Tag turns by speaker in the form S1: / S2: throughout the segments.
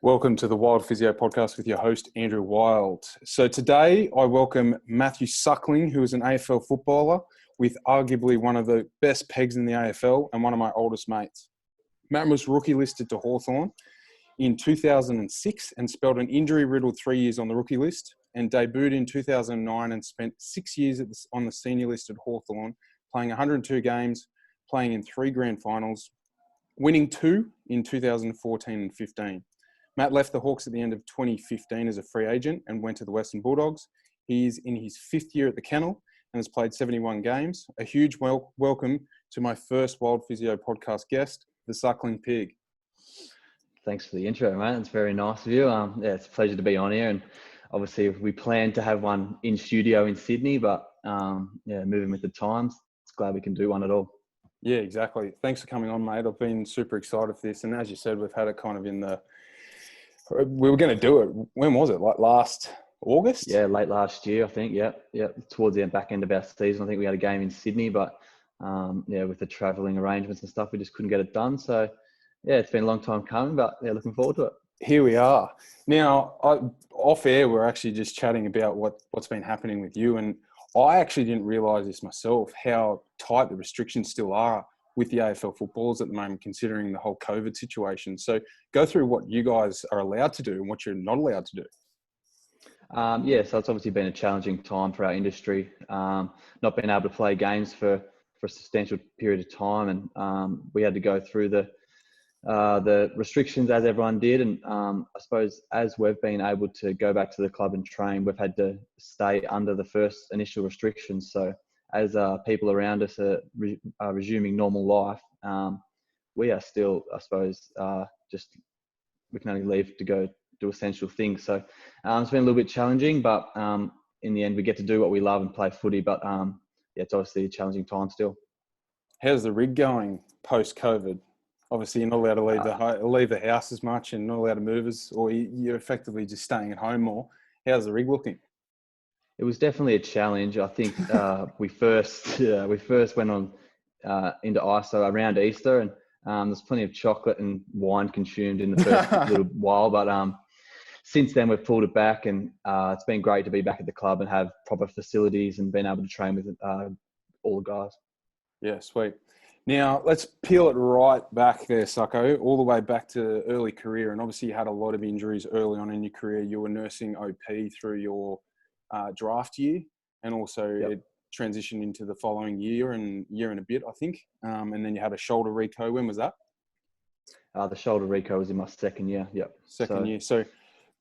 S1: Welcome to the Wild Physio podcast with your host, Andrew Wild. So today I welcome Matt Suckling, who is an AFL footballer with arguably one of the best pegs in the AFL and one of my oldest mates. Matt was rookie listed to Hawthorn in 2006 and spelled an injury-riddled 3 years on the rookie list, and debuted in 2009 and spent 6 years on the senior list at Hawthorn, playing 102 games, playing in 3 grand finals, winning 2 in 2014 and 15. Matt left the Hawks at the end of 2015 as a free agent and went to the Western Bulldogs. He is in his 5th year at the Kennel and has played 71 games. A huge welcome to my first Wild Physio podcast guest, the Suckling Pig.
S2: Thanks for the intro, mate. It's very nice of you. It's a pleasure to be on here. And obviously, we planned to have one in studio in Sydney, but moving with the times, it's glad we can do one at all.
S1: Yeah, exactly. Thanks for coming on, mate. I've been super excited for this. And as you said, we've had it kind of we were going to do it. When was it? Like last August?
S2: Yeah, late last year, I think. Yeah. Towards the back end of our season, I think we had a game in Sydney, but with the travelling arrangements and stuff, we just couldn't get it done. So, yeah, it's been a long time coming, but looking forward to it.
S1: Here we are. Now, off air, we're actually just chatting about what's been happening with you. And I actually didn't realise this myself, how tight the restrictions still are with the AFL footballers at the moment, considering the whole COVID situation. So go through what you guys are allowed to do and what you're not allowed to do.
S2: So it's obviously been a challenging time for our industry. Not being able to play games for a substantial period of time, and we had to go through the restrictions as everyone did. And I suppose as we've been able to go back to the club and train, we've had to stay under the first initial restrictions. So as people around us are resuming normal life, we are still, I suppose, we can only leave to go do essential things. So it's been a little bit challenging, but in the end, we get to do what we love and play footy. But it's obviously a challenging time still.
S1: How's the rig going post-COVID? Obviously, you're not allowed to leave the house as much and not allowed to move or you're effectively just staying at home more. How's the rig looking?
S2: It was definitely a challenge. I think we first went on into ISO around Easter, and there's plenty of chocolate and wine consumed in the first little while. But since then, we've pulled it back, and it's been great to be back at the club and have proper facilities and being able to train with all the guys.
S1: Yeah, sweet. Now, let's peel it right back there, Sucko, all the way back to early career. And obviously, you had a lot of injuries early on in your career. You were nursing OP through your draft year, and also it transitioned into the following year and a bit, I think. And then you had a shoulder reco. When was that?
S2: The shoulder reco was in my second year. Yep.
S1: Second year. So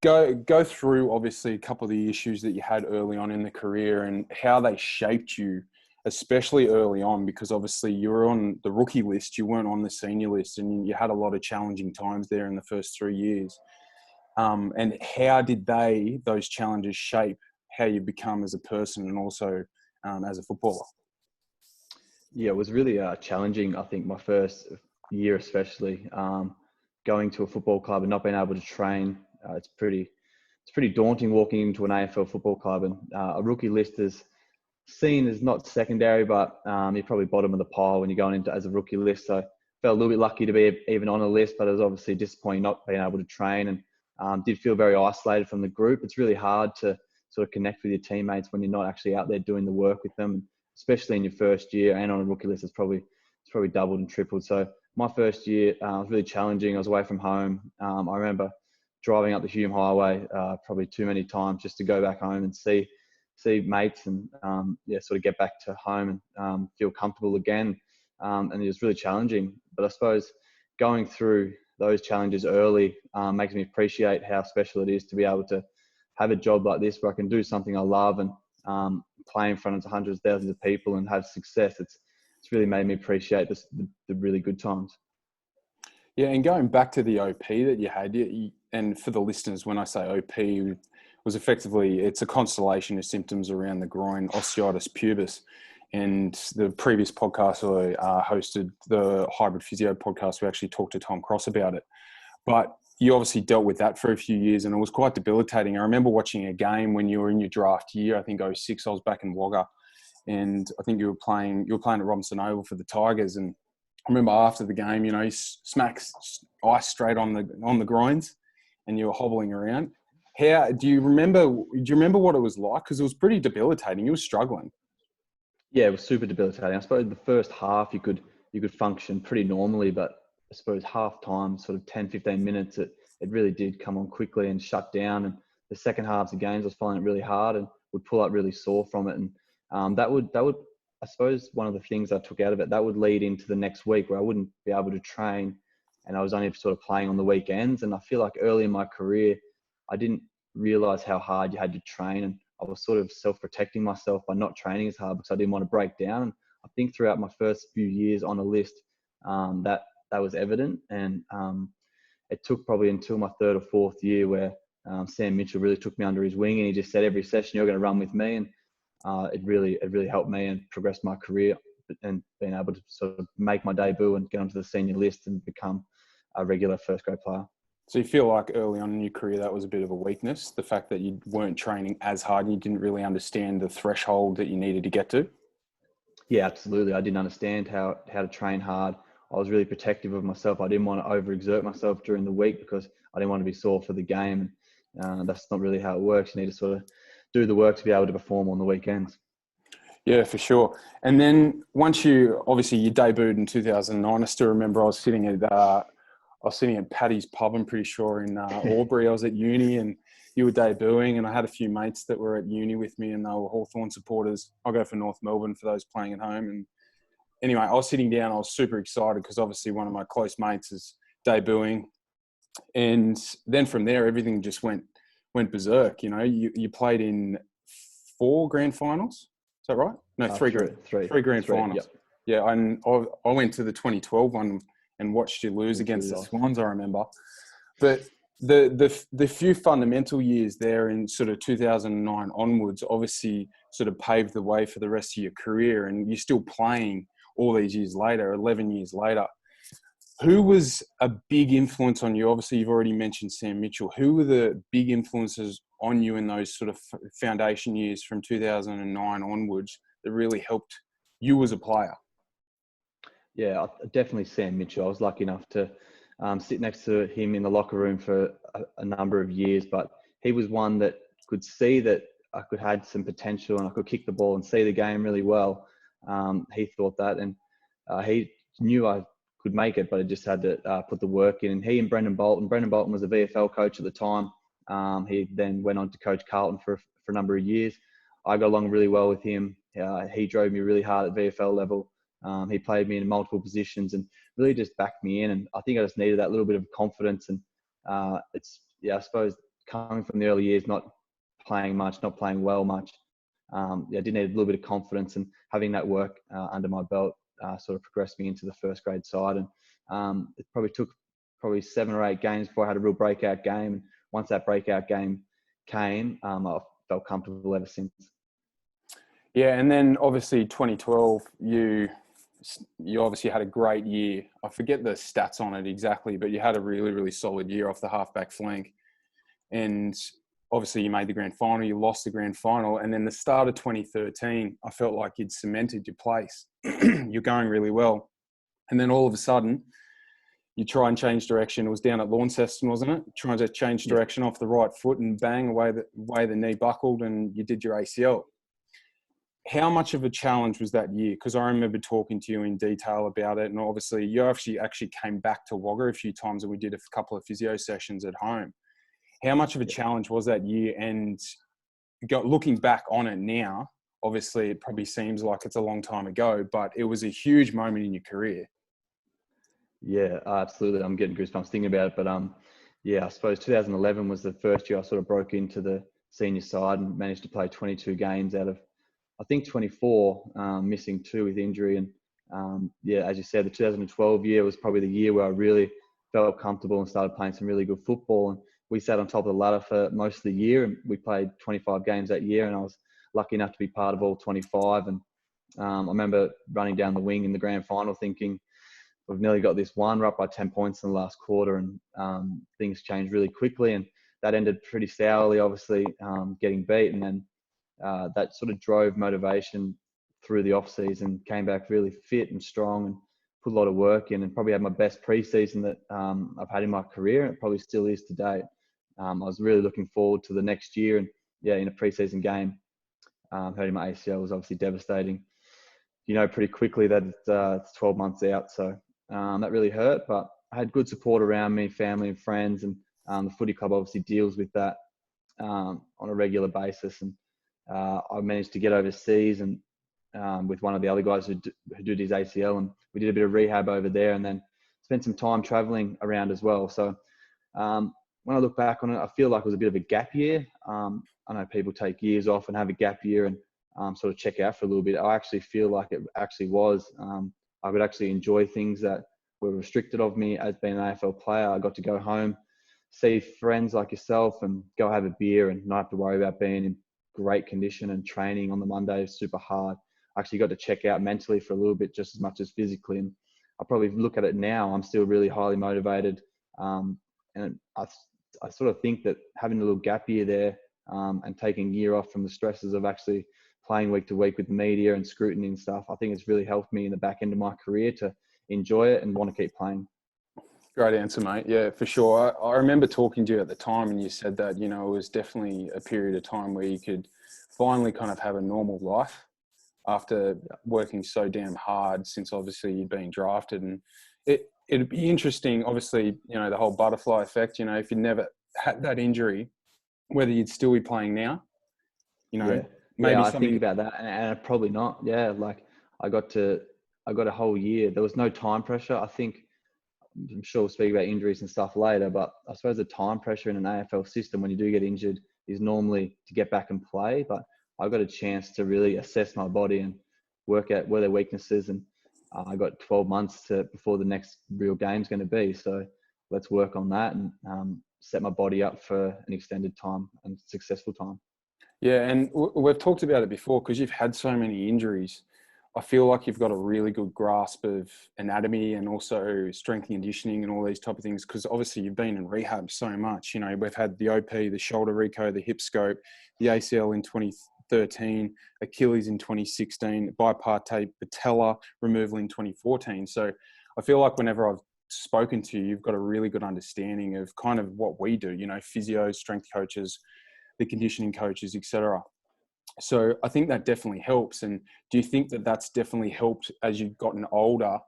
S1: go through, obviously, a couple of the issues that you had early on in the career and how they shaped you, especially early on, because obviously you were on the rookie list, you weren't on the senior list, and you had a lot of challenging times there in the first 3 years. And how did those challenges shape how you become as a person and also as a footballer?
S2: Yeah, it was really challenging. I think my first year, especially going to a football club and not being able to train, it's pretty daunting walking into an AFL football club. And a rookie list is seen as not secondary, but you're probably bottom of the pile when you're going into as a rookie list. So I felt a little bit lucky to be even on a list, but it was obviously disappointing not being able to train, and did feel very isolated from the group. It's really hard to sort of connect with your teammates when you're not actually out there doing the work with them, especially in your first year. And on a rookie list, it's probably doubled and tripled. So my first year was really challenging. I was away from home. I remember driving up the Hume Highway probably too many times just to go back home and see mates and sort of get back to home and feel comfortable again. And it was really challenging. But I suppose going through those challenges early makes me appreciate how special it is to be able to have a job like this where I can do something I love and play in front of hundreds of thousands of people and have success. It's really made me appreciate the really good times.
S1: Yeah, and going back to the OP that you had, and for the listeners, when I say OP, was effectively, it's a constellation of symptoms around the groin, osteitis pubis. And the previous podcast I hosted, the Hybrid Physio podcast, we actually talked to Tom Cross about it. But you obviously dealt with that for a few years, and it was quite debilitating. I remember watching a game when you were in your draft year, I think 2006, I was back in Wagga, and I think you were playing at Robinson Oval for the Tigers. And I remember after the game, he smacks ice straight on the groins. and you were hobbling around. Do you remember what it was like? Because it was pretty debilitating. You were struggling.
S2: Yeah, it was super debilitating. I suppose the first half you could function pretty normally, but I suppose half time, sort of 10, 15 minutes, it really did come on quickly and shut down. And the second halves of games, I was finding it really hard and would pull up really sore from it. And that would, I suppose, one of the things I took out of it, that would lead into the next week where I wouldn't be able to train, and I was only sort of playing on the weekends. And I feel like early in my career, I didn't realize how hard you had to train, and I was sort of self-protecting myself by not training as hard because I didn't want to break down. And I think throughout my first few years on a list, that was evident. And it took probably until my third or fourth year where Sam Mitchell really took me under his wing, and he just said, every session you're going to run with me. And it really helped me and progressed my career, and being able to sort of make my debut and get onto the senior list and become a regular first grade player.
S1: So you feel like early on in your career that was a bit of a weakness, the fact that you weren't training as hard and you didn't really understand the threshold that you needed to get to?
S2: Yeah, absolutely. I didn't understand how to train hard. I was really protective of myself. I didn't want to overexert myself during the week because I didn't want to be sore for the game. That's not really how it works. You need to sort of do the work to be able to perform on the weekends.
S1: Yeah, for sure. And then once you debuted in 2009, I still remember I was sitting at Paddy's pub, I'm pretty sure, in Albury. I was at uni and you were debuting, and I had a few mates that were at uni with me and they were Hawthorn supporters. I'll go for North Melbourne for those playing at home. And anyway, I was sitting down. I was super excited because obviously one of my close mates is debuting. And then from there, everything just went berserk. You know, you played in 4 grand finals. Is that right? No, 3 grand finals.
S2: Yep.
S1: Yeah, and I went to the 2012 one and watched you lose against the Swans, I remember. But the few fundamental years there in sort of 2009 onwards obviously sort of paved the way for the rest of your career, and you're still playing all these years later, 11 years later. Who was a big influence on you? Obviously, you've already mentioned Sam Mitchell. Who were the big influences on you in those sort of foundation years from 2009 onwards that really helped you as a player?
S2: Yeah, definitely Sam Mitchell. I was lucky enough to sit next to him in the locker room for a number of years, but he was one that could see that I could have some potential and I could kick the ball and see the game really well. He thought that, and he knew I could make it, but I just had to put the work in. And he and Brendan Bolton was a VFL coach at the time. He then went on to coach Carlton for a number of years. I got along really well with him. He drove me really hard at VFL level. He played me in multiple positions and really just backed me in. And I think I just needed that little bit of confidence. And I suppose coming from the early years, not playing much, not playing well much, I did need a little bit of confidence, and having that work under my belt sort of progressed me into the first grade side. And it probably took 7 or 8 games before I had a real breakout game. And once that breakout game came, I felt comfortable ever since.
S1: Yeah, and then obviously 2012, you obviously had a great year. I forget the stats on it exactly, but you had a really, really solid year off the halfback flank. And obviously you made the grand final, you lost the grand final. And then the start of 2013, I felt like you'd cemented your place. You're going really well. And then all of a sudden, you try and change direction. It was down at Launceston, wasn't it? Trying to change direction off the right foot, and bang, away the knee buckled and you did your ACL. How much of a challenge was that year? Because I remember talking to you in detail about it. And obviously you actually came back to Wagga a few times, and we did a couple of physio sessions at home. How much of a challenge was that year? And looking back on it now, obviously it probably seems like it's a long time ago, but it was a huge moment in your career.
S2: Yeah, absolutely. I'm getting goosebumps thinking about it. But I suppose 2011 was the first year I sort of broke into the senior side and managed to play 22 games out of, I think, 24, missing 2 with injury. And as you said, the 2012 year was probably the year where I really felt comfortable and started playing some really good football. And we sat on top of the ladder for most of the year, and we played 25 games that year. And I was lucky enough to be part of all 25. And I remember running down the wing in the grand final thinking, we've nearly got this one. We're up by 10 points in the last quarter, and things changed really quickly. And that ended pretty sourly, obviously, getting beat. And then that sort of drove motivation through the off season, came back really fit and strong and put a lot of work in, and probably had my best preseason that I've had in my career, and it probably still is today. I was really looking forward to the next year. And yeah, in a preseason game, hurting my ACL was obviously devastating. You know pretty quickly that it's 12 months out. So that really hurt, but I had good support around me, family and friends. And the footy club obviously deals with that on a regular basis. And I managed to get overseas and with one of the other guys who did his ACL, and we did a bit of rehab over there, and then spent some time traveling around as well. So when I look back on it, I feel like it was a bit of a gap year. I know people take years off and have a gap year and sort of check out for a little bit. I actually feel like it actually was. I could actually enjoy things that were restricted of me as being an AFL player. I got to go home, see friends like yourself, and go have a beer and not have to worry about being in great condition and training on the Monday is super hard. I actually got to check out mentally for a little bit just as much as physically. And I probably look at it now, I'm still really highly motivated. And I sort of think that having a little gap year there and taking a year off from the stresses of actually playing week to week with the media and scrutiny and stuff, I think it's really helped me in the back end of my career to enjoy it and want to keep playing.
S1: Great answer, mate. Yeah, for sure. I remember talking to you at the time and you said that, you know, it was definitely a period of time where you could finally kind of have a normal life after working so damn hard since obviously you'd been drafted. And it'd be interesting, obviously, you know, the whole butterfly effect, you know, if you never had that injury, whether you'd still be playing now, you know,
S2: Yeah,
S1: maybe
S2: I
S1: something.
S2: think about that, and probably not. Yeah, like I got a whole year. There was no time pressure. I think I'm sure we'll speak about injuries and stuff later, but I suppose the time pressure in an AFL system when you do get injured is normally to get back and play. But I got a chance to really assess my body and work out where their weaknesses, and I got 12 months before the next real game's going to be. So let's work on that and set my body up for an extended time and successful time.
S1: Yeah, and we've talked about it before because you've had so many injuries. I feel like you've got a really good grasp of anatomy and also strength and conditioning and all these type of things because obviously you've been in rehab so much. You know, we've had the OP, the shoulder reco, the hip scope, the ACL in 2013, Achilles in 2016, bipartite patella removal in 2014. So I feel like whenever I've spoken to you, you've got a really good understanding of kind of what we do, you know, physios, strength coaches, the conditioning coaches, etc. So I think that definitely helps. And do you think that that's definitely helped as you've gotten older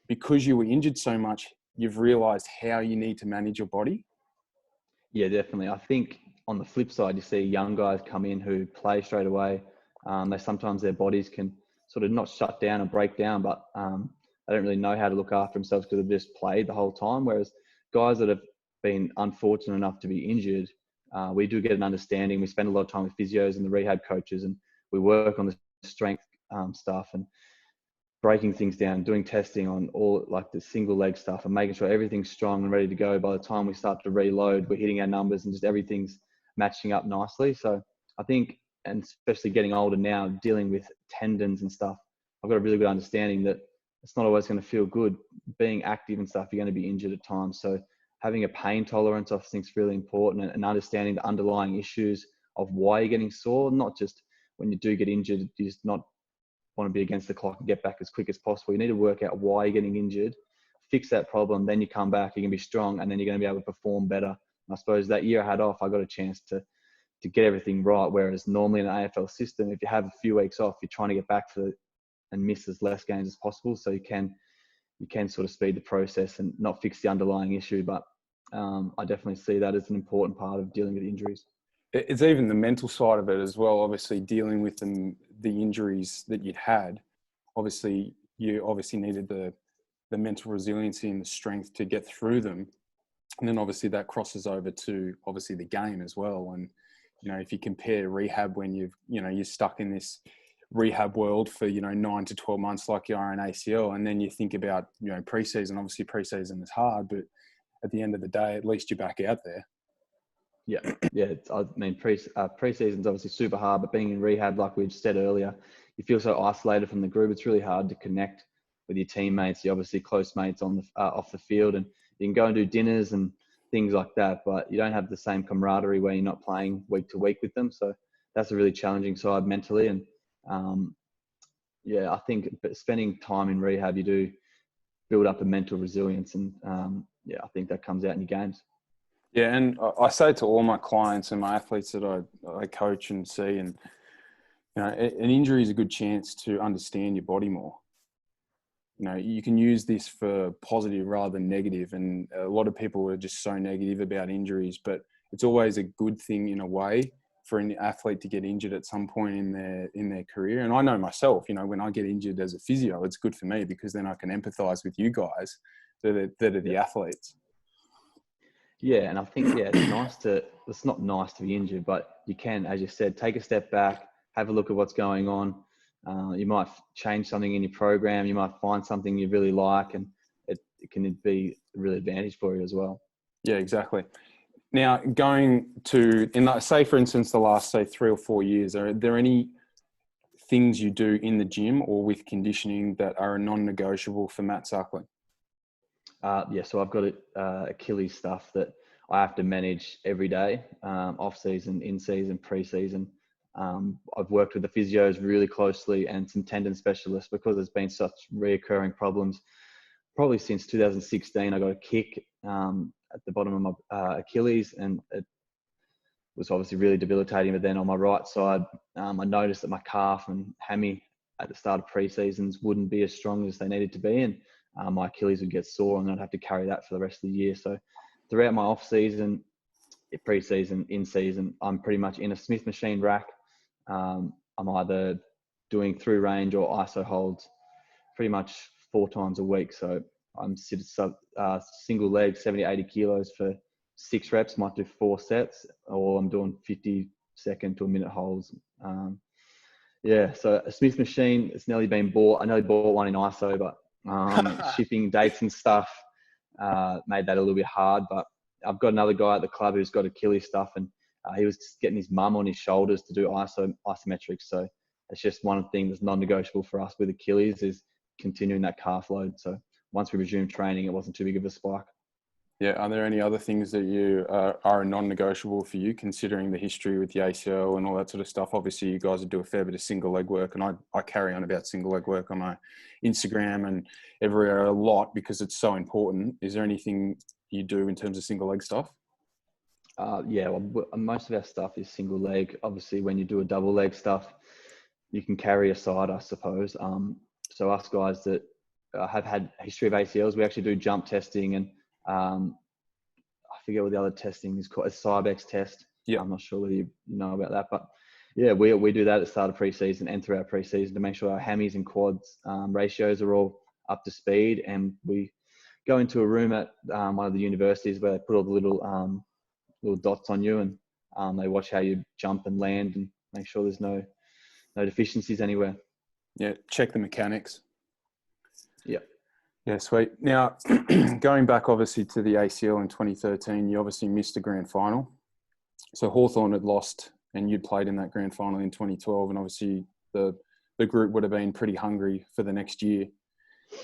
S1: because you were injured so much, you've realized how you need to manage your body?
S2: Yeah, definitely. I think on the flip side, you see young guys come in who play straight away. Sometimes their bodies can sort of not shut down or break down, but they don't really know how to look after themselves because they've just played the whole time. Whereas guys that have been unfortunate enough to be injured, we do get an understanding. We spend a lot of time with physios and the rehab coaches, and we work on the strength stuff and breaking things down, doing testing on all like the single leg stuff and making sure everything's strong and ready to go. By the time we start to reload, we're hitting our numbers and just everything's matching up nicely. So I think, and especially getting older now, dealing with tendons and stuff, I've got a really good understanding that it's not always going to feel good. Being active and stuff, you're going to be injured at times. So having a pain tolerance, I think, is really important, and understanding the underlying issues of why you're getting sore, not just when you do get injured, you just not want to be against the clock and get back as quick as possible. You need to work out why you're getting injured, fix that problem, then you come back, you can be strong, and then you're going to be able to perform better. And I suppose that year I had off, I got a chance to get everything right. Whereas normally in an AFL system, if you have a few weeks off, you're trying to get back to and miss as less games as possible. So you can sort of speed the process and not fix the underlying issue. But I definitely see that as an important part of dealing with injuries.
S1: It's even the mental side of it as well. Obviously dealing with the injuries that you'd had, obviously you needed the mental resiliency and the strength to get through them. And then obviously that crosses over to obviously the game as well. And, you know, if you compare rehab when you're stuck in this rehab world for, 9 to 12 months, like you are in ACL. And then you think about, preseason, obviously preseason is hard, but at the end of the day, at least you're back out there.
S2: Yeah. Preseason's obviously super hard, but being in rehab, like we said earlier, you feel so isolated from the group. It's really hard to connect with your teammates. You're obviously close mates on off the field, and you can go and do dinners and things like that, but you don't have the same camaraderie where you're not playing week to week with them. So that's a really challenging side mentally. And I think spending time in rehab, you do build up a mental resilience, and I think that comes out in your games.
S1: Yeah, and I say to all my clients and my athletes that I coach and see, and an injury is a good chance to understand your body more. You can use this for positive rather than negative, and a lot of people are just so negative about injuries, but it's always a good thing in a way for an athlete to get injured at some point in their career. And I know myself, when I get injured as a physio, it's good for me because then I can empathize with you guys that are the athletes.
S2: Yeah, and I think it's not nice to be injured, but you can, as you said, take a step back, have a look at what's going on. You might change something in your program. You might find something you really like, and it can be a real advantage for you as well.
S1: Yeah, exactly. Now, going to, say for instance, the last, say, 3 or 4 years, are there any things you do in the gym or with conditioning that are non-negotiable for Matt Suckling?
S2: So I've got Achilles stuff that I have to manage every day, off season, in season, pre-season. I've worked with the physios really closely and some tendon specialists because there's been such reoccurring problems. Probably since 2016, I got a kick at the bottom of my Achilles, and it was obviously really debilitating. But then on my right side, I noticed that my calf and hammy at the start of pre-seasons wouldn't be as strong as they needed to be, and my Achilles would get sore, and I'd have to carry that for the rest of the year. So throughout my off season, pre-season, in season, I'm pretty much in a Smith machine rack. I'm either doing through range or ISO holds pretty much 4 times a week. So I'm single leg, 70, 80 kilos for 6 reps, might do 4 sets, or I'm doing 50-second to a minute holds. So a Smith machine, it's nearly been bought. I nearly bought one in ISO, but shipping dates and stuff made that a little bit hard. But I've got another guy at the club who's got Achilles stuff, and he was just getting his mum on his shoulders to do isometrics. So it's just one thing that's non-negotiable for us with Achilles is continuing that calf load. So once we resumed training, it wasn't too big of a spike.
S1: Yeah. Are there any other things that you are non-negotiable for you, considering the history with the ACL and all that sort of stuff? Obviously, you guys do a fair bit of single leg work, and I carry on about single leg work on my Instagram and everywhere a lot because it's so important. Is there anything you do in terms of single leg stuff?
S2: Most of our stuff is single leg. Obviously, when you do a double leg stuff, you can carry a side, I suppose. So us guys that have had a history of ACLs, we actually do jump testing, and I forget what the other testing is called, a Cybex test.
S1: Yeah.
S2: I'm not sure whether you know about that, but yeah, we do that at the start of pre-season and throughout pre-season to make sure our hammies and quads ratios are all up to speed. And we go into a room at one of the universities where they put all the little dots on you, and they watch how you jump and land and make sure there's no deficiencies anywhere.
S1: Yeah, check the mechanics.
S2: Yeah.
S1: Yeah, sweet. Now, going back obviously to the ACL in 2013, you obviously missed a grand final. So Hawthorn had lost, and you'd played in that grand final in 2012, and obviously the group would have been pretty hungry for the next year,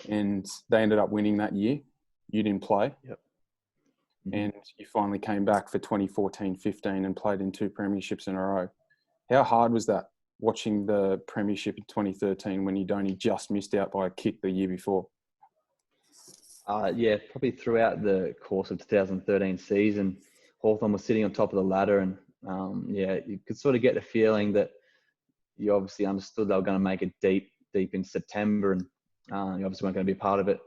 S1: and they ended up winning that year. You didn't play.
S2: Yep.
S1: Mm-hmm. And you finally came back for 2014-15 and played in 2 premierships in a row. How hard was that, watching the premiership in 2013 when you'd only just missed out by a kick the year before?
S2: Probably throughout the course of 2013 season, Hawthorn was sitting on top of the ladder, and you could sort of get the feeling that you obviously understood they were going to make it deep in September, and you obviously weren't going to be a part of it.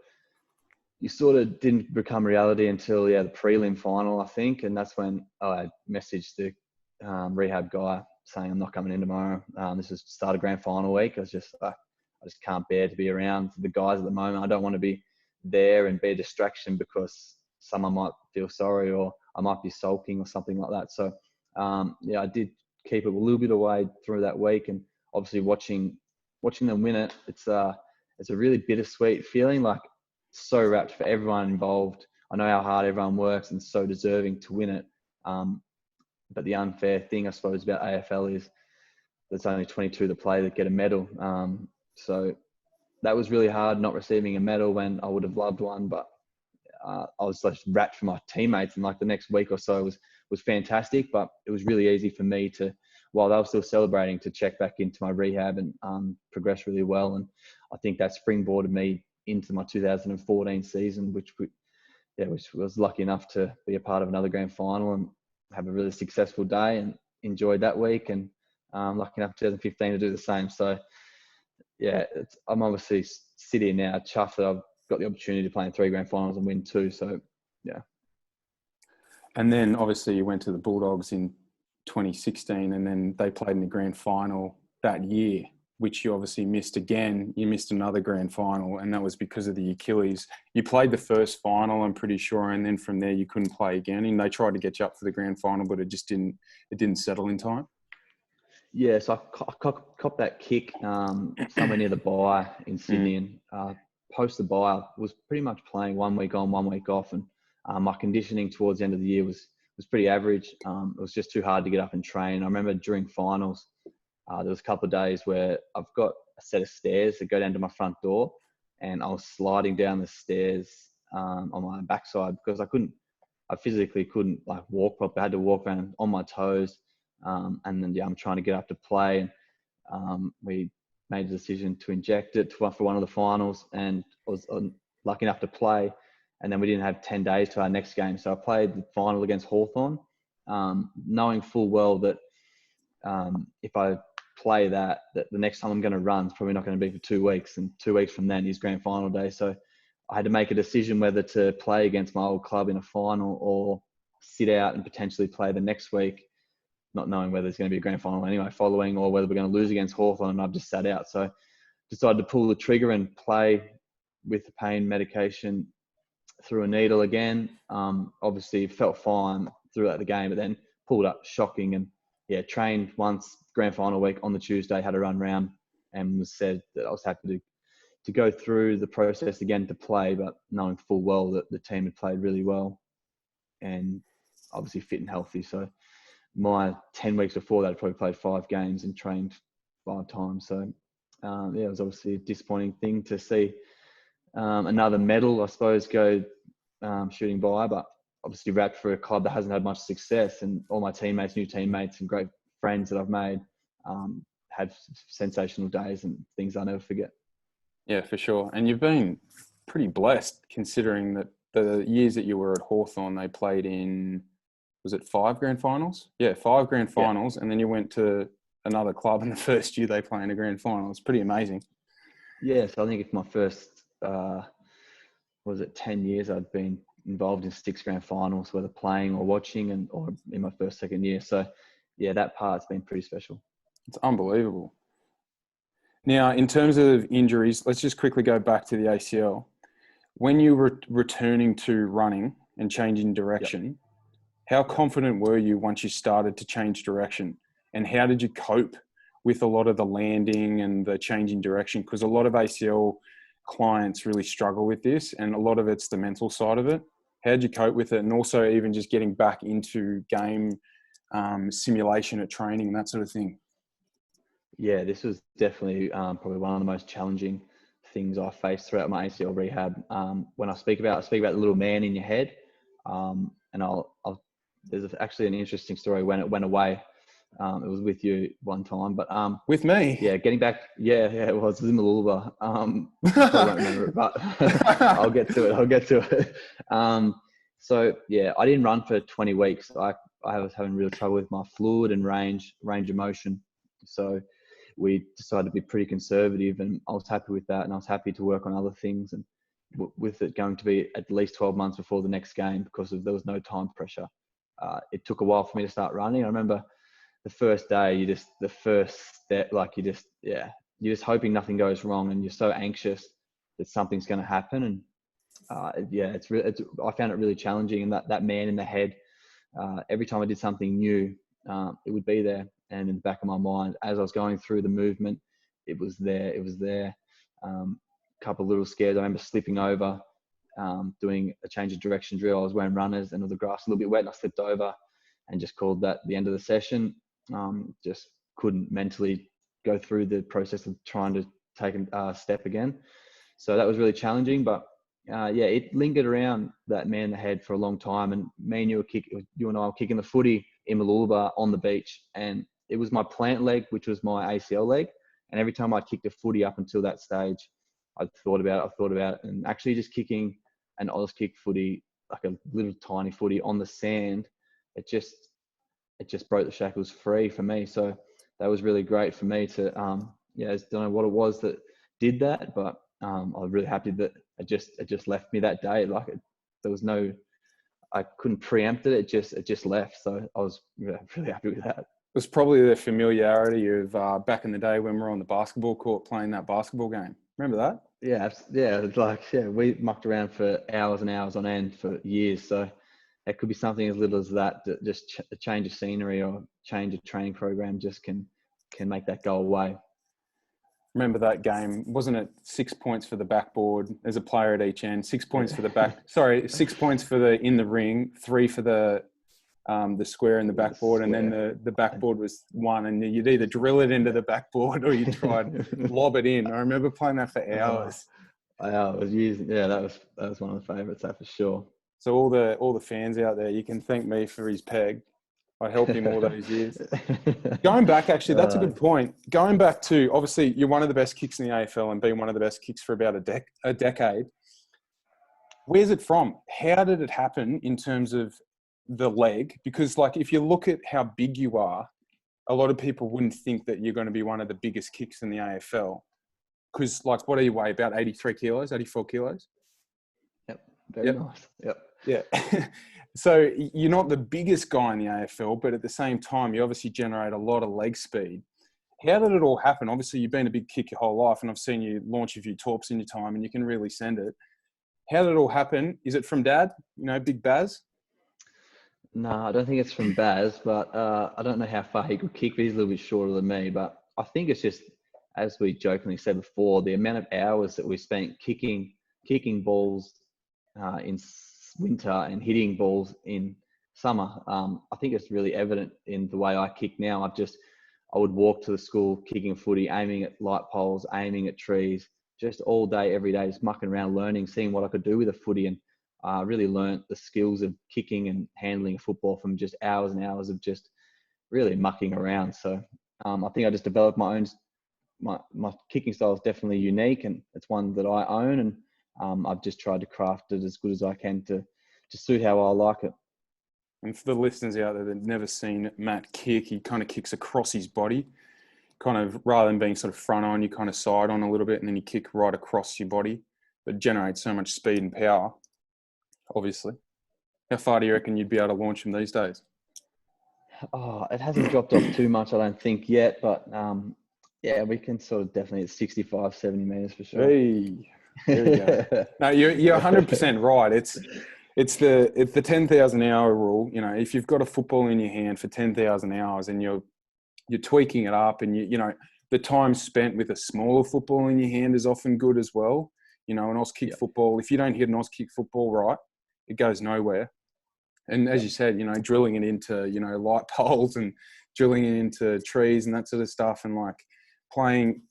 S2: You sort of didn't become reality until the prelim final, I think, and that's when I messaged the rehab guy saying I'm not coming in tomorrow. This is start of grand final week. I just can't bear to be around the guys at the moment. I don't want to be there and be a distraction because someone might feel sorry or I might be sulking or something like that. So I did keep it a little bit away through that week, and obviously watching them win it, it's a really bittersweet feeling, like so wrapped for everyone involved. I know how hard everyone works and so deserving to win it. But the unfair thing, I suppose, about AFL is there's only 22 to play that get a medal. So that was really hard, not receiving a medal when I would have loved one. But I was just wrapped for my teammates, and like the next week or so was fantastic. But it was really easy for me to, while they were still celebrating, to check back into my rehab and progress really well. And I think that springboarded me into my 2014 season, which was lucky enough to be a part of another grand final and have a really successful day and enjoyed that week. And lucky enough 2015 to do the same. So yeah, I'm obviously sitting here now chuffed that I've got the opportunity to play in 3 grand finals and win 2. So yeah.
S1: And then obviously you went to the Bulldogs in 2016, and then they played in the grand final that year, which you obviously missed again. You missed another grand final, and that was because of the Achilles. You played the first final, I'm pretty sure, and then from there you couldn't play again. And they tried to get you up for the grand final, but it didn't settle in time.
S2: Yeah, so I copped that kick somewhere near the bye in Sydney, and post the bye, I was pretty much playing 1 week on, 1 week off, and my conditioning towards the end of the year was pretty average. It was just too hard to get up and train. I remember during finals, there was a couple of days where I've got a set of stairs that go down to my front door, and I was sliding down the stairs on my backside because I physically couldn't like walk properly. I had to walk around on my toes. And then I'm trying to get up to play, and we made a decision to inject it for one of the finals, and I was lucky enough to play. And then we didn't have 10 days to our next game, so I played the final against Hawthorn, knowing full well that if I play that the next time I'm going to run is probably not going to be for 2 weeks, and 2 weeks from then is grand final day. So I had to make a decision whether to play against my old club in a final or sit out and potentially play the next week, not knowing whether it's going to be a grand final anyway following, or whether we're going to lose against Hawthorn, and I've just sat out. So decided to pull the trigger and play with the pain medication through a needle again. Obviously felt fine throughout the game, but then pulled up shocking, and trained once grand final week on the Tuesday, had a run round, and was said that I was happy to go through the process again to play, but knowing full well that the team had played really well and obviously fit and healthy. So my 10 weeks before that, I probably played 5 games and trained 5 times. So, it was obviously a disappointing thing to see another medal, I suppose, go shooting by. But obviously wrapped for a club that hasn't had much success, and all my teammates, new teammates and great friends that I've made had sensational days and things I'll never forget.
S1: Yeah, for sure. And you've been pretty blessed considering that the years that you were at Hawthorn, they played in... was it 5 grand finals? Yeah, 5 grand finals. Yeah. And then you went to another club in the first year they play in a grand final. It's pretty amazing.
S2: Yeah, so I think it's my first, 10 years I'd been involved in 6 grand finals, whether playing or watching, or in my first, second year. So yeah, that part's been pretty special.
S1: It's unbelievable. Now, in terms of injuries, let's just quickly go back to the ACL. When you were returning to running and changing direction, how confident were you once you started to change direction? And how did you cope with a lot of the landing and the changing direction? Because a lot of ACL clients really struggle with this, and a lot of it's the mental side of it. How did you cope with it? And also even just getting back into game simulation at training and that sort of thing.
S2: Yeah, this was definitely probably one of the most challenging things I faced throughout my ACL rehab. When I speak about the little man in your head, and there's actually an interesting story when it went away. It was with you one time, but
S1: with me,
S2: yeah, getting back, it was in Malulba. I probably won't remember it, but I'll get to it. So yeah, I didn't run for 20 weeks. I was having real trouble with my fluid and range of motion. So we decided to be pretty conservative, and I was happy with that, and I was happy to work on other things, and with it going to be at least 12 months before the next game because there was no time pressure. It took a while for me to start running. I remember the first day, you're just hoping nothing goes wrong, and you're so anxious that something's going to happen. And I found it really challenging. And that man in the head, every time I did something new, it would be there. And in the back of my mind, as I was going through the movement, it was there. Couple of little scares. I remember slipping over, doing a change of direction drill. I was wearing runners, and the grass a little bit wet, and I slipped over and just called that the end of the session. Just couldn't mentally go through the process of trying to take a step again. So that was really challenging, but it lingered around that man in the head for a long time. And me and you and I were kicking the footy in Malulba on the beach, and it was my plant leg, which was my ACL leg. And every time I kicked a footy up until that stage, I thought about it, and actually just kicking an Oz kick footy like a little tiny footy on the sand, it just broke the shackles free for me. So that was really great for me to, I don't know what it was that did that, but I was really happy that it just left me that day. Like there was no, I couldn't preempt it. It just left. So I was really happy with that.
S1: It was probably the familiarity of back in the day when we were on the basketball court playing that basketball game. Remember that?
S2: Yeah. It's like, we mucked around for hours and hours on end for years. So it could be something as little as that just a change of scenery or change of training program just can make that go away.
S1: Remember that game? Wasn't it 6 points for the backboard? There's a player at each end. 6 points for the back. Sorry, 6 points for the in the ring. 3 for the square in the backboard, and then the backboard was 1. And you'd either drill it into the backboard or you tried lob it in. I remember playing that for hours.
S2: That was one of the favourites, that for sure.
S1: So all the fans out there, you can thank me for his peg. I helped him all those years. Going back, actually, that's a good point. Going back to, obviously, you're one of the best kicks in the AFL and been one of the best kicks for about a decade. Where's it from? How did it happen in terms of the leg? Because, like, if you look at how big you are, a lot of people wouldn't think that you're going to be one of the biggest kicks in the AFL. Because, like, what do you weigh? About 83 kilos, 84 kilos?
S2: Yep. Very nice. Yep.
S1: Yeah. So you're not the biggest guy in the AFL, but at the same time, you obviously generate a lot of leg speed. How did it all happen? Obviously, you've been a big kick your whole life, and I've seen you launch a few torps in your time, and you can really send it. How did it all happen? Is it from Dad? Big Baz?
S2: No, I don't think it's from Baz, but I don't know how far he could kick, but he's a little bit shorter than me. But I think it's just, as we jokingly said before, the amount of hours that we spent kicking balls in winter and hitting balls in summer. I think it's really evident in the way I kick now. I would walk to the school kicking a footy, aiming at light poles, aiming at trees, just all day, every day, just mucking around, learning, seeing what I could do with a footy. And I really learnt the skills of kicking and handling a football from just hours and hours of just really mucking around. So I think I just developed my own, my kicking style is definitely unique, and it's one that I own. And I've just tried to craft it as good as I can to suit how I like it.
S1: And for the listeners out there that have never seen Matt kick, he kind of kicks across his body, kind of rather than being sort of front on, you kind of side on a little bit, and then you kick right across your body. But it generates so much speed and power, obviously. How far do you reckon you'd be able to launch him these days?
S2: Oh, it hasn't dropped off too much, I don't think, yet. But we can sort of definitely at 65, 70 metres for sure.
S1: Hey. There you go. No, you're 100% right. It's the 10,000 hour rule. If you've got a football in your hand for 10,000 hours and you're tweaking it up, and the time spent with a smaller football in your hand is often good as well. An Oz kick football, if you don't hit an Oz kick football right, it goes nowhere. And as you said, drilling it into light poles and drilling it into trees and that sort of stuff, and like playing,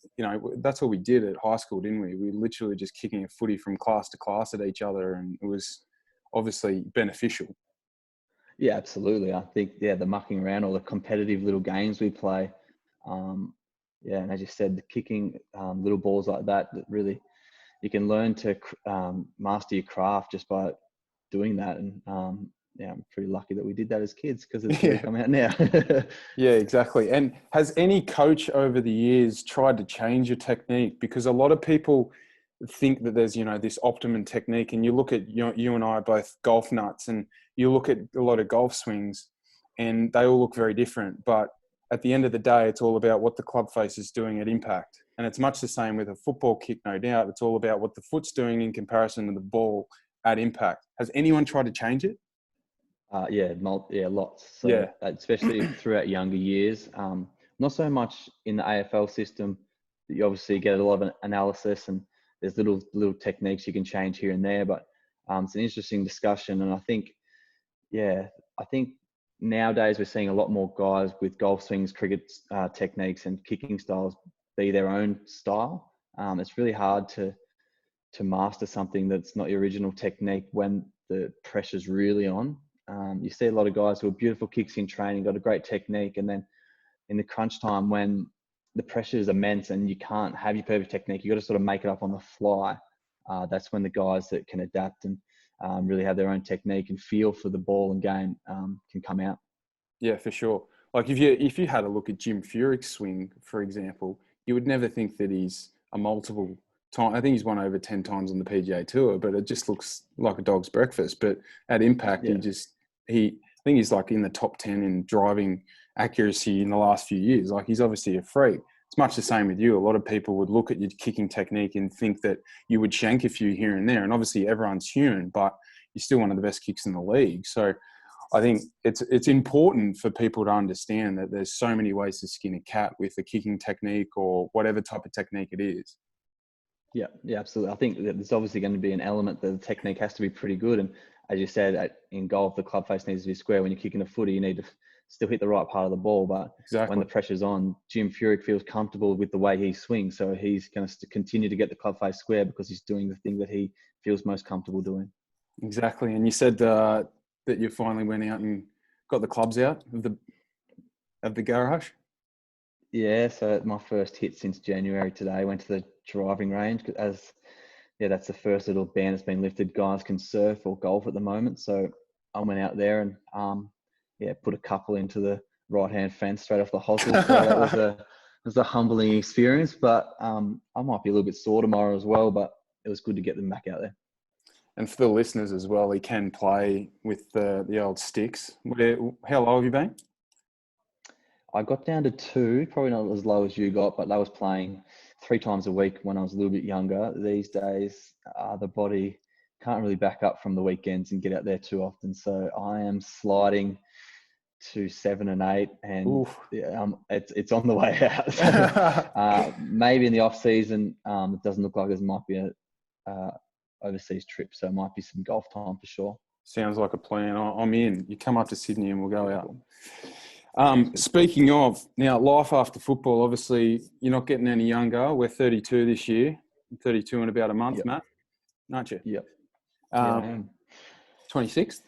S1: that's what we did at high school, didn't we? We were literally just kicking a footy from class to class at each other, and it was obviously beneficial.
S2: Yeah, absolutely. I think, the mucking around, all the competitive little games we play. And as you said, the kicking little balls like that really, you can learn to master your craft just by doing that. And I'm pretty lucky that we did that as kids, because it's really come out now.
S1: Yeah, exactly. And has any coach over the years tried to change your technique? Because a lot of people think that there's, this optimum technique, and you look at, you and I are both golf nuts, and you look at a lot of golf swings and they all look very different. But at the end of the day, it's all about what the club face is doing at impact. And it's much the same with a football kick, no doubt. It's all about what the foot's doing in comparison to the ball at impact. Has anyone tried to change it?
S2: Lots. So, especially throughout younger years. Not so much in the AFL system. You obviously get a lot of analysis, and there's little techniques you can change here and there. But it's an interesting discussion, and I think nowadays we're seeing a lot more guys with golf swings, cricket techniques, and kicking styles be their own style. It's really hard to master something that's not your original technique when the pressure's really on. You see a lot of guys who are beautiful kicks in training, got a great technique, and then in the crunch time when the pressure is immense and you can't have your perfect technique, you got to sort of make it up on the fly. That's when the guys that can adapt and really have their own technique and feel for the ball and game can come out.
S1: Yeah, for sure. Like if you had a look at Jim Furyk's swing, for example, you would never think that he's a multiple time. I think he's won over 10 times on the PGA Tour, but it just looks like a dog's breakfast. But at impact,
S2: Yeah.
S1: I think he's like in the top 10 in driving accuracy in the last few years. Like he's obviously a freak. It's much the same with you. A lot of people would look at your kicking technique and think that you would shank a few here and there. And obviously everyone's human, but you're still one of the best kicks in the league. So I think it's important for people to understand that there's so many ways to skin a cat with a kicking technique or whatever type of technique it is.
S2: Yeah, absolutely. I think that there's obviously going to be an element that the technique has to be pretty good. And as you said, in golf, the club face needs to be square. When you're kicking a footy, you need to still hit the right part of the ball. But when the pressure's on, Jim Furyk feels comfortable with the way he swings. So he's going to continue to get the club face square because he's doing the thing that he feels most comfortable doing.
S1: Exactly. And you said that you finally went out and got the clubs out of the garage.
S2: Yeah, so my first hit since January today. Went to the driving range that's the first little ban that's been lifted. Guys can surf or golf at the moment, so I went out there and put a couple into the right-hand fence straight off the hosel. So that was a humbling experience, but I might be a little bit sore tomorrow as well. But it was good to get them back out there.
S1: And for the listeners as well, he can play with the old sticks. How low have you been?
S2: I got down to 2, probably not as low as you got, but I was playing 3 times a week when I was a little bit younger. These days, the body can't really back up from the weekends and get out there too often. So I am sliding to 7 and 8, and it's on the way out. So, maybe in the off season, it doesn't look like there might be a overseas trip, so it might be some golf time for sure.
S1: Sounds like a plan. I'm in. You come up to Sydney and we'll go out. Speaking of, now, life after football, obviously, you're not getting any younger. We're 32 this year. 32 in about a month,
S2: Yep.
S1: Matt, aren't you?
S2: Yep. I am.
S1: 26th?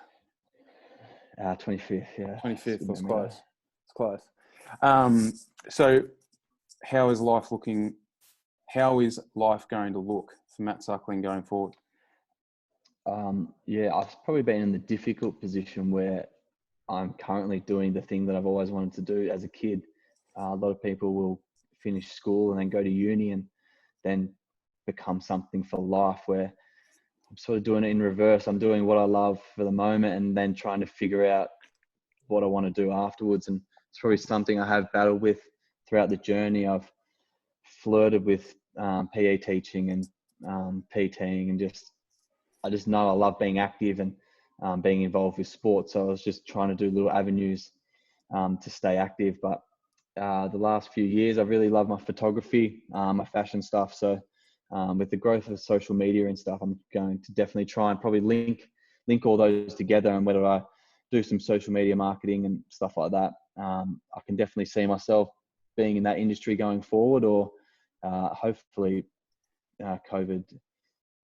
S2: 25th, yeah.
S1: 25th, that's close. It's close. So how is life looking? How is life going to look for Matt Suckling going forward?
S2: I've probably been in the difficult position where I'm currently doing the thing that I've always wanted to do as a kid. A lot of people will finish school and then go to uni and then become something for life, where I'm sort of doing it in reverse. I'm doing what I love for the moment and then trying to figure out what I want to do afterwards. And it's probably something I have battled with throughout the journey. I've flirted with PE teaching and PTing, and I just know I love being active and being involved with sports. So I was just trying to do little avenues to stay active. But the last few years, I've really loved my photography, my fashion stuff. So with the growth of social media and stuff, I'm going to definitely try and probably link all those together. And whether I do some social media marketing and stuff like that, I can definitely see myself being in that industry going forward, or hopefully COVID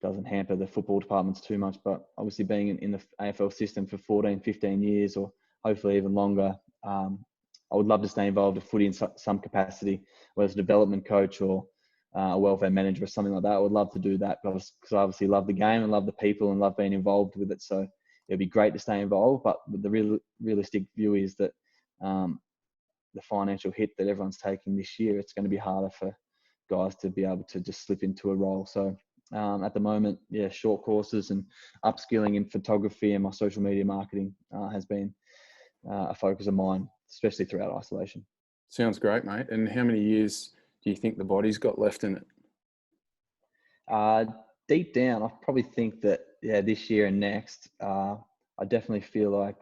S2: doesn't hamper the football departments too much. But obviously being in the AFL system for 14, 15 years, or hopefully even longer, I would love to stay involved with footy in some capacity, whether it's a development coach or a welfare manager or something like that. I would love to do that because I obviously love the game and love the people and love being involved with it. So it'd be great to stay involved. But the realistic view is that the financial hit that everyone's taking this year, it's going to be harder for guys to be able to just slip into a role. So at the moment, short courses and upskilling in photography and my social media marketing has been a focus of mine, especially throughout isolation.
S1: Sounds great, mate. And how many years do you think the body's got left in it?
S2: Deep down, I probably think that, this year and next, I definitely feel like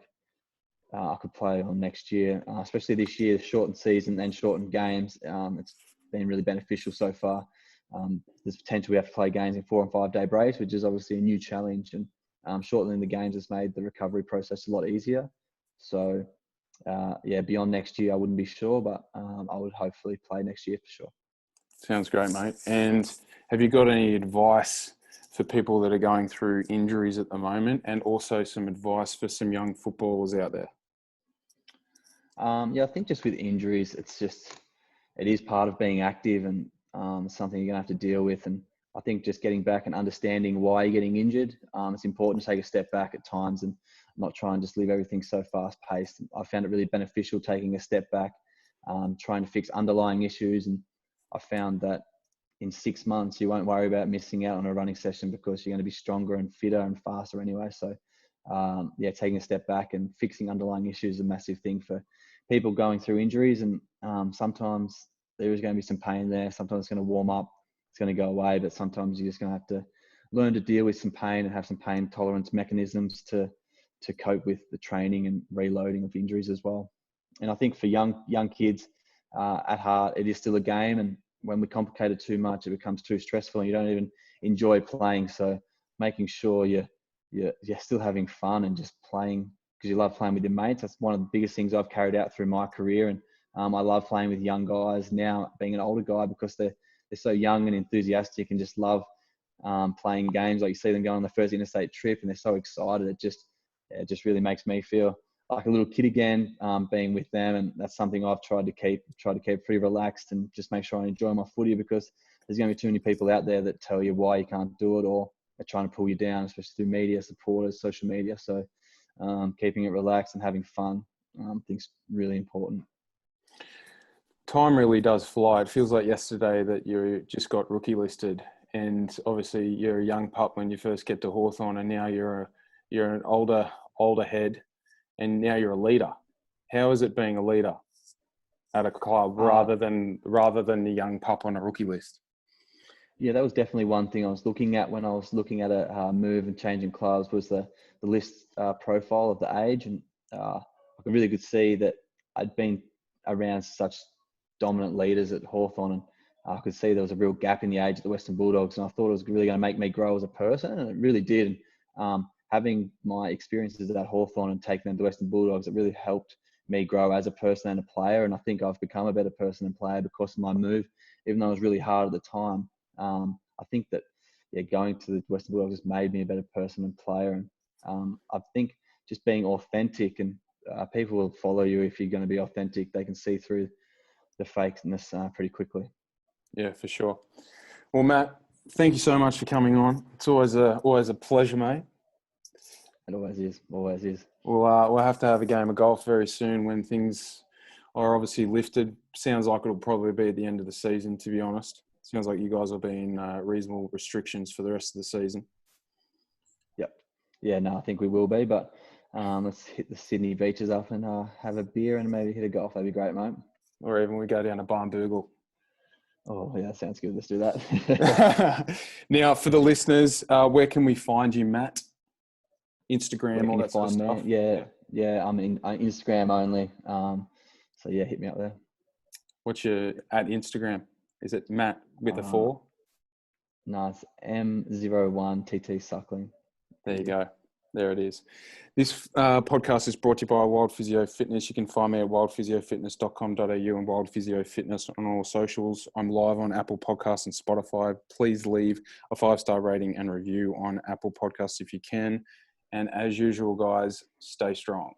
S2: I could play on next year, especially this year, shortened season and shortened games. It's been really beneficial so far. There's potential we have to play games in 4 and 5 day breaks, which is obviously a new challenge, and shortening the games has made the recovery process a lot easier. So beyond next year, I wouldn't be sure, but I would hopefully play next year for sure.
S1: Sounds great, mate. And have you got any advice for people that are going through injuries at the moment, and also some advice for some young footballers out there?
S2: I think just with injuries, it is part of being active, and something you're going to have to deal with. And I think just getting back and understanding why you're getting injured. It's important to take a step back at times and not try and just leave everything so fast paced. I found it really beneficial taking a step back, trying to fix underlying issues. And I found that in 6 months, you won't worry about missing out on a running session because you're going to be stronger and fitter and faster anyway. So taking a step back and fixing underlying issues is a massive thing for people going through injuries. And sometimes there is going to be some pain there. Sometimes it's going to warm up. It's going to go away, but sometimes you're just going to have to learn to deal with some pain and have some pain tolerance mechanisms to cope with the training and reloading of injuries as well. And I think for young kids, at heart, it is still a game. And when we complicate it too much, it becomes too stressful and you don't even enjoy playing. So making sure you're still having fun and just playing because you love playing with your mates. That's one of the biggest things I've carried out through my career. And I love playing with young guys now, being an older guy, because they're so young and enthusiastic and just love playing games. Like you see them go on the first interstate trip and they're so excited. It just really makes me feel like a little kid again, being with them. And that's something I've tried to keep pretty relaxed and just make sure I enjoy my footy, because there's going to be too many people out there that tell you why you can't do it, or they're trying to pull you down, especially through media, supporters, social media. So keeping it relaxed and having fun, I think is really important.
S1: Time really does fly. It feels like yesterday that you just got rookie listed, and obviously you're a young pup when you first get to Hawthorn, and now you're an older head, and now you're a leader. How is it being a leader at a club rather than the young pup on a rookie list?
S2: Yeah, that was definitely one thing I was looking at when I was looking at a move and changing clubs, was the list profile of the age. And I really could see that I'd been around such dominant leaders at Hawthorn, and I could see there was a real gap in the age of the Western Bulldogs. And I thought it was really going to make me grow as a person, and it really did. Having my experiences at Hawthorn and taking them to Western Bulldogs, it really helped me grow as a person and a player. And I think I've become a better person and player because of my move, even though it was really hard at the time. I think that going to the Western Bulldogs has made me a better person and player. And I think just being authentic, and people will follow you if you're going to be authentic. They can see through the fakeness pretty quickly.
S1: Yeah, for sure. Well, Matt, thank you so much for coming on. It's always a pleasure, mate.
S2: It always is. Always is.
S1: We'll have to have a game of golf very soon when things are obviously lifted. Sounds like it'll probably be at the end of the season, to be honest. Sounds like you guys will be in reasonable restrictions for the rest of the season.
S2: Yep. Yeah, no, I think we will be. But let's hit the Sydney beaches up and have a beer and maybe hit a golf. That'd be great, mate.
S1: Or even we go down to Barnbougle.
S2: Oh, yeah, sounds good. Let's do that.
S1: Now, for the listeners, where can we find you, Matt? Instagram, all that sort of stuff?
S2: Yeah, I'm in Instagram only. So, yeah, hit me up there.
S1: What's your at Instagram? Is it Matt with a 4?
S2: No, it's M01TT Suckling.
S1: There you go. There it is. This podcast is brought to you by Wild Physio Fitness. You can find me at wildphysiofitness.com.au and Wild Physio Fitness on all socials. I'm live on Apple Podcasts and Spotify. Please leave a 5-star rating and review on Apple Podcasts if you can. And as usual, guys, stay strong.